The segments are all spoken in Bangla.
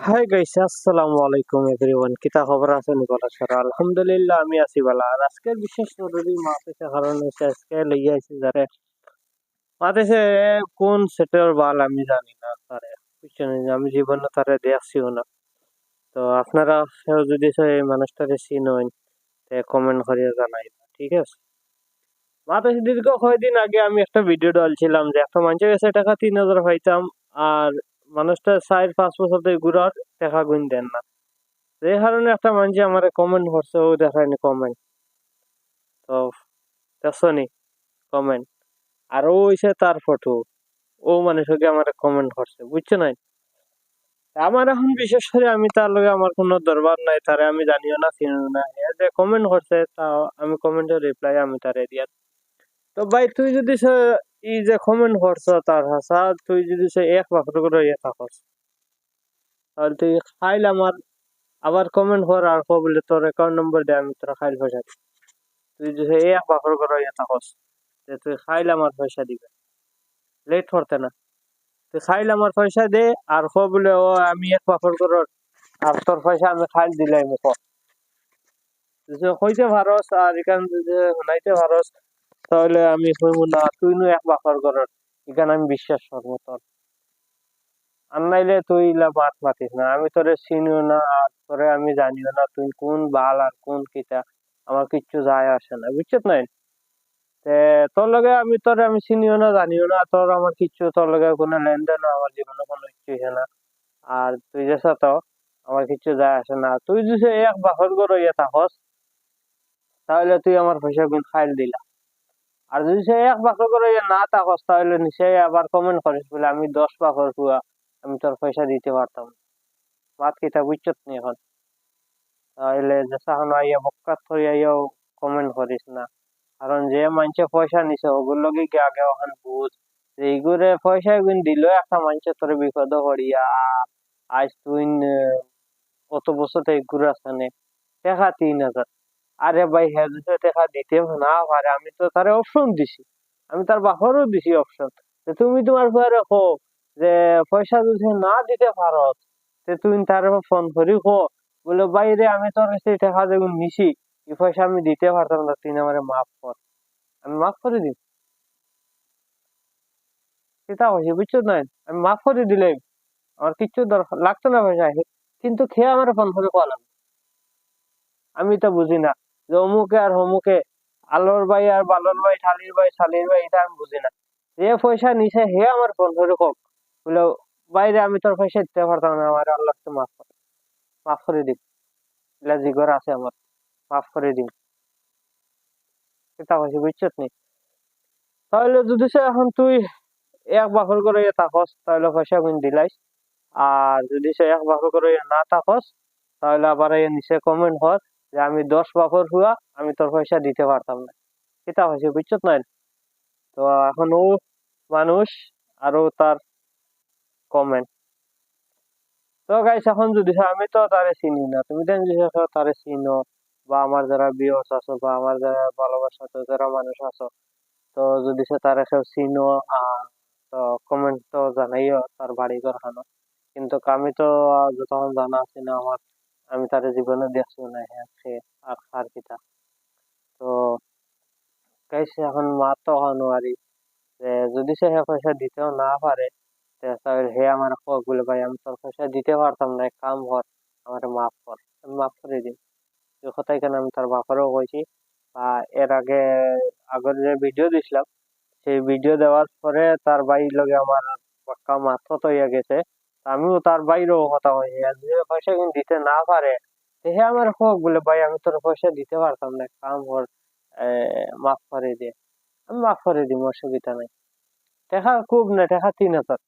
হাই গাইস, আসসালামু আলাইকুম এভরিওয়ান। কিতা খবর আছেন বলা স্যার? আলহামদুলিল্লাহ আমি আছি বালা। আর আজকে বিশেষ জরুরি মাতেছে কারণ হচ্ছে আজকে লইয়া আইছি যারে মাতেছে কোন সেটের বাল আমি জানি না তারে, বুঝছেন? আমি জীবনে তারে দেখছিও না। তো আপনারা কেউ যদি এই মানুষটারে চিনেন তে কমেন্ট করিয়া জানাইবা, ঠিক আছে? মাতেছে দীর্ঘ কয়দিন আগে আমি একটা ভিডিও ডালছিলাম যে একটা মানুষের কাছে টাকা 3,000 পাইতাম, আর মানুষটা 4-5 বছর ধরে ঘুরার টাকা গুন দেন না। এই কারণে একটা মানুষ আমার কমেন্ট করছে, ও দেখায়নি কমেন্ট। তো দেখছনি কমেন্ট, আর ও হইছে তার ফটো। ও মানুষকে আমার কমেন্ট করছে, বুঝছো নাই? আমার এখন বিশেষ করে আমি তার লগে আমার কোনো দরবার নাই, তারে আমি জানিও না চিনিও না। এ যে কমেন্ট করছে তা আমি কমেন্টের রিপ্লাই আমি তারে দিয়া। তো ভাই তুই যদি ই যে কমেন্ট করছ তার হাসা, তুই যদি এক বাক্য করে ইয়ে থাকস, তাহলে তুই খাইল আমার আবার কমেন্ট কর আর বলে তোর অ্যাকাউন্ট নম্বর দে, আমি তোর খাইল পয়সা দিই। তুই যদি এক বাক্য করে ইয়ে থাকস যে তুই খাইলে আমার পয়সা দিবে, লেট করতে না। তুই খাইলে আমার পয়সা দে, আর বলে ও আমি এক বাপর করো আর তোর পয়সা আমি খাইল দিলাই মুখ। হইতে পারস আর এখান যদি শোনাইতে পারস, তাহলে আমি হইব না তুই নু এক বাপর করো, এখানে আমি বিশ্বাস করবো তোর। আর নাইলে তুই মাত মাতিস না, আমি তোরে চিনিও না আর তোরে আমি জানিও না তুই কোন বাল আর কোন কিতা, আমার কিচ্ছু যায় আসে না, বুঝছত নাই? তে তোর লগে আমি চিনিও না জানিও না, তোর আমার কিচ্ছু, তোর লগে কোনো লেনদেন আমার জীবনে কোনো কিছু হইছে না। আর তুই যে তো আমার কিচ্ছু যায় আসে না। তুই যদি এক বাহর গরু ইয়ে থাকস, তাহলে তুই আমার পয়সা গুণ খাইল দিলা। আর যদি সে এক বাকর করে ইয়ে না থাকস, তাহলে নিশ্চয়ই আবার কমেন্ট করিস বলে আমি 10 বাকর হুয়া আমি তোর পয়সা দিতে পারতাম না। বাদ কিতা বুঝছত নি এখন? তাহলে যে সাহানো আইয়া বকাত হইয়াও কমেন্ট করিস না। কারণ যে মানুষে পয়সা নিছে ওগুলো কি আগে ওখান বুঝ যে এইগুলো পয়সা গুণ দিল একটা মানুষের তোর বিপদ করিয়া। আজ তুই কত বছর থেকে ঘুরে আসনে টাকা 3,000। আরে ভাই হ্যাঁ যদি টাকা দিতে না পারে, আমি তো তার অপশন দিছি, আমি তার বাপরও দিছি অপশন। তুমি তোমার ঘরে কো যে পয়সা যদি না দিতে পারো, তুই তার ফোন করি কো বলে বাইরে আমি তোর কাছে টাকা যেগুন নিছি, এই পয়সা আমি দিতে পারতাম না, তুই আমারে মাফ কর। আমি মাফ করে দিই, সেটা হয়েছে, বুঝছো না? আমি মাফ করে দিলে আমার কিচ্ছু দরকার লাগতো না পয়সা, কিন্তু খেয়ে আমার ফোন করে কল। আমি তো বুঝি না যে অমুকে আর হমুকে, আলোর ভাই আর বালর ভাই, শালির ভাই, এটা আমি বুঝি না। যে পয়সা নিছে হে আমার ফোন করে কক বলে বাইরে আমি তোর পয়সা দিতে পারতাম না, আমার আল্লাহ তো মাফ করে দিন। এলা জিগর আছে আমার, মাফ করে দিন। এটা হয়েছে, বুঝছত নি? তাহলে যদি সে এখন তুই এক বাকর করে থাকস, তাহলে পয়সা গুণ দিলাইস। আর যদি সে এক বাকর করে না থাকস, তাহলে আবার নিচে কমেন্ট কর যে আমি 10 বাকর হুয়া আমি তোর পয়সা দিতে পারতাম না। এটা হয়েছে, বুঝছত না? তো এখন ও মানুষ আরো তার কমেন্ট। তো গাইস এখন যদি আমি তো তারে চিনি না, তুমি দেন যদি তারে চিনো বা আমার যারা বিয়স আছো বা আমার যারা ভালোবাসা তো যারা মানুষ আছো, তো যদি সে তারে কেউ চিনো, তো কমেন্ট তো জানাইও তার বাড়ি ঘর খানো। কিন্তু আমি তো যতক্ষণ জানা আছি না আমার, আমি তারে জীবনে দেখছি না, হ্যাঁ সে আর কার কিতা। তো গাইস এখন মা তো হনুয়ারি যে যদি সে পয়সা দিতেও না পারে, তাহলে হে আমার হোক বলে ভাই আমি তোর পয়সা দিতে পারতাম না, এক কাম কর আমার মাফ কর, আমি মাফ করে দিই। এই কথাই কেন আমি তার বাপারও কইছি। এর আগে আগের যে ভিডিও দিছিলাম, সেই ভিডিও দেওয়ার পরে তার বাড়ির লগে আমার পাক্কা মাথা তো হইয়া গেছে। আমিও তার বাইরেও কথা কইছি, আর যদি পয়সা কিন্তু দিতে না পারে, হে আমার হোক বলে ভাই আমি তোর পয়সা দিতে পারতাম না, এক কাম কর মাফ করে দে। আমি মাফ করে দিব, অসুবিধা নাই। টাকা খুব না, টাকা 3,000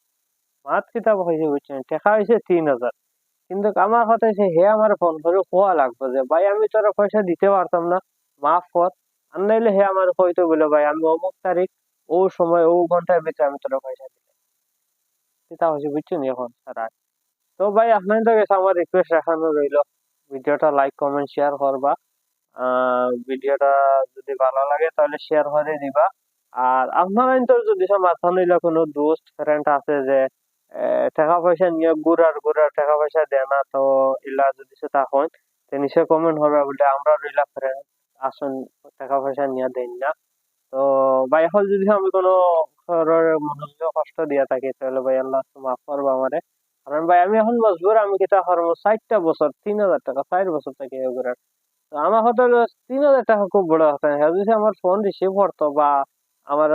মাত কিতাব হয়েছে, বুঝছেন? টাকা হয়েছে 3,000। কিন্তু আমার কথা হচ্ছে হে আমার ফোন করে কোয়া লাগবে যে ভাই আমি তোরা পয়সা দিতে পারতাম না, মাফ কর। আর নাইলে হে আমার কইতো বলে ভাই আমি অমুক তারিখ ও সময় ও ঘন্টার ভিতরে আমি তোরা পয়সা দিই। সেটা হচ্ছে, বুঝছেন? এখন স্যার তো ভাই আপনাদের কাছে আমার রিকোয়েস্ট রাখানো রইলো, ভিডিওটা লাইক কমেন্ট শেয়ার করবা। ভিডিওটা যদি ভালো লাগে তাহলে শেয়ার করে দিবা। আর আপনারা তো যদি মাথা নিলে কোনো দোস্ত ফ্রেন্ড আছে যে টাকা পয়সা নিয়ে ঘুরার ঘুরার টাকা পয়সা দেয় না, তো ইলা যদি তা হয় তো নিশ্চয় কমেন্ট হবে বলে আমরা রইলা ফ্রেন্ড আসুন টাকা পয়সা নিয়ে দেন না। তো ভাই এখন যদি আমি কোনো মনোযোগ কষ্ট দিয়া থাকি তাহলে ভাই আল্লাহ মাফ করবো আমারে। কারণ ভাই আমি এখন মজবুর, আমি কিতা করবো, 60টা বছর 3000 টাকা 60 বছর থেকে এগুলো। তো আমার হয়তো 3000 টাকা খুব বড় কথা না, হ্যাঁ যদি আমার ফোন রিসিভ করতো বা আমার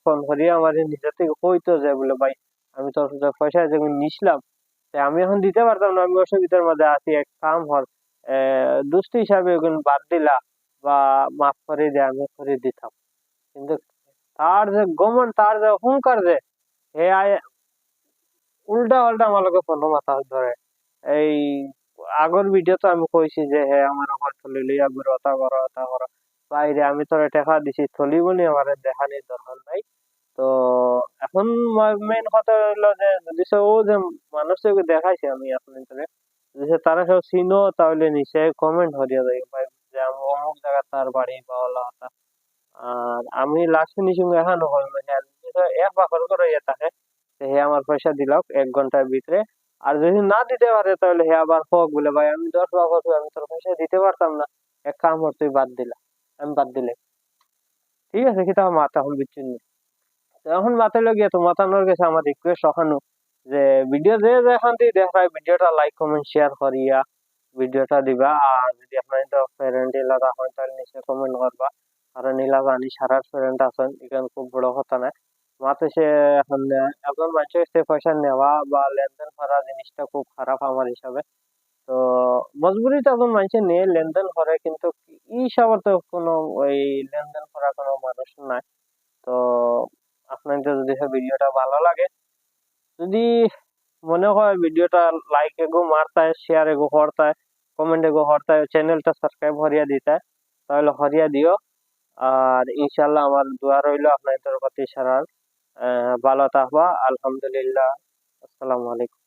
ফোন করিয়ে আমার নিজের থেকে কইতো যে বলে ভাই আমি তোর কাছে পয়সা যেমন নিছিলাম তা আমি এখন দিতে পারতাম না, আমি অসুবিধার মধ্যে আছি, এক কাম হল দুষ্টি হিসাবে ওগুলো বাদ দিলা বা মাফ করে দিয়ে আমি করে দিতাম। কিন্তু তার যে গমন, তার যে অহংকার, যে হে উল্টা পাল্টা আমার লোকে ফোন মাথা ধরে। এই আগর ভিডিও তো আমি কইছি যে হে আমার আমার থলি লইয়া ঘুরে ওটা করো ওটা করো, বাইরে আমি তোরে টাকা দিছি থলি বলি আমার দেখানির দরকার নাই। তো এখন মেন কথা হলো যে যদি সে ও যে মানুষকে দেখাইছে আমি আপনাদের, যদি সে তারা সব চিনো তাহলে নিচে কমেন্ট হরিয়া দেয় ভাই যে আমি অমুক জায়গা তার বাড়ি বা ওলা কথা। আর আমি লাস্ট ফিনিশিং এখানে হয় মানে এক বাকর করে ইয়ে থাকে যে হে আমার পয়সা দিলাম 1 ঘন্টার ভিতরে। আর যদি না দিতে পারে তাহলে হে আবার হোক বলে ভাই আমি 10 বার আমি তোর পয়সা দিতে পারতাম না, এক কাম কর তুই বাদ দিলা, আমি বাদ দিলে ঠিক আছে কি তাও মাথা হল বিচ্ছিন্ন। তো এখন মাথায় লাগিয়ে তো মাথানোর কাছে আমার রিকোয়েস্ট ওখানে যে ভিডিও যে যেখান থেকে দেখায় ভিডিওটা লাইক কমেন্ট শেয়ার করিয়া ভিডিওটা দিবা। আর যদি আপনার ফ্রেন্ড এলাকা হয় তাহলে নিচে কমেন্ট করবা, কারণ এলাকা আনি সারা ফ্রেন্ড আছেন এখানে খুব বড় কথা না। মাত্র সে এখন একজন মানুষের সে পয়সা নেওয়া বা লেনদেন করা জিনিসটা খুব খারাপ আমার হিসাবে। তো মজবুরিতে এখন মানুষের নিয়ে লেনদেন করে, কিন্তু ই সবার তো কোনো ওই লেনদেন করা কোনো মানুষ নাই। তো আপনাদের যদি ভিডিওটা ভালো লাগে, যদি মনে হয় ভিডিওটা লাইক এগো মারতায়, শেয়ার এগো করতায়, কমেন্ট এগো করতায়, চ্যানেলটা সাবস্ক্রাইব হরিয়া দিতায় তাহলে হরিয়া দিও। আর ইনশাল্লাহ আমার দোয়া রইলো আপনাদের প্রতি সারার ভালো থাকবা। আলহামদুলিল্লাহ। আসসালামু আলাইকুম।